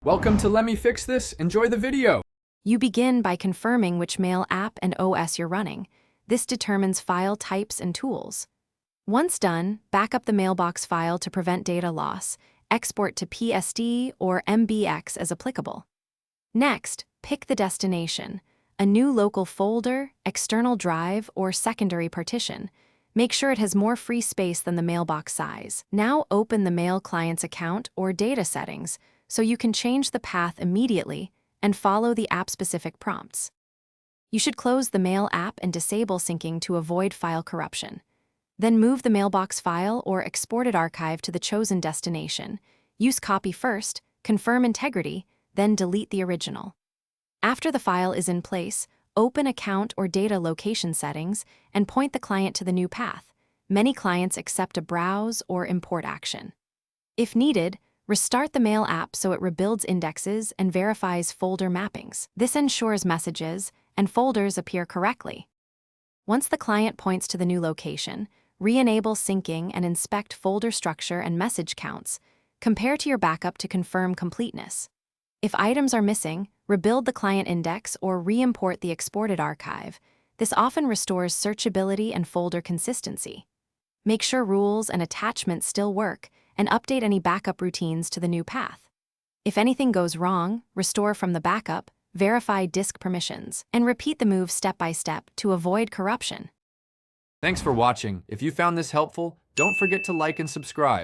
Welcome to Let Me Fix This. Enjoy the video. You begin by confirming which mail app and OS you're running. This determines file types and tools. Once done, back up the mailbox file to prevent data loss. Export to PSD or MBX as applicable. Next, pick the destination, a new local folder, external drive, or secondary partition. Make sure it has more free space than the mailbox size. Now open the mail client's account or data settings so you can change the path immediately and follow the app-specific prompts. You should close the mail app and disable syncing to avoid file corruption. Then move the mailbox file or exported archive to the chosen destination. Use copy first, confirm integrity, then delete the original. After the file is in place, open account or data location settings and point the client to the new path. Many clients accept a browse or import action. If needed, restart the mail app so it rebuilds indexes and verifies folder mappings. This ensures messages and folders appear correctly. Once the client points to the new location, re-enable syncing and inspect folder structure and message counts. Compare to your backup to confirm completeness. If items are missing, rebuild the client index or re-import the exported archive. This often restores searchability and folder consistency. Make sure rules and attachments still work, and update any backup routines to the new path. If anything goes wrong, restore from the backup, verify disk permissions, and repeat the move step by step to avoid corruption. Thanks for watching. If you found this helpful, don't forget to like and subscribe.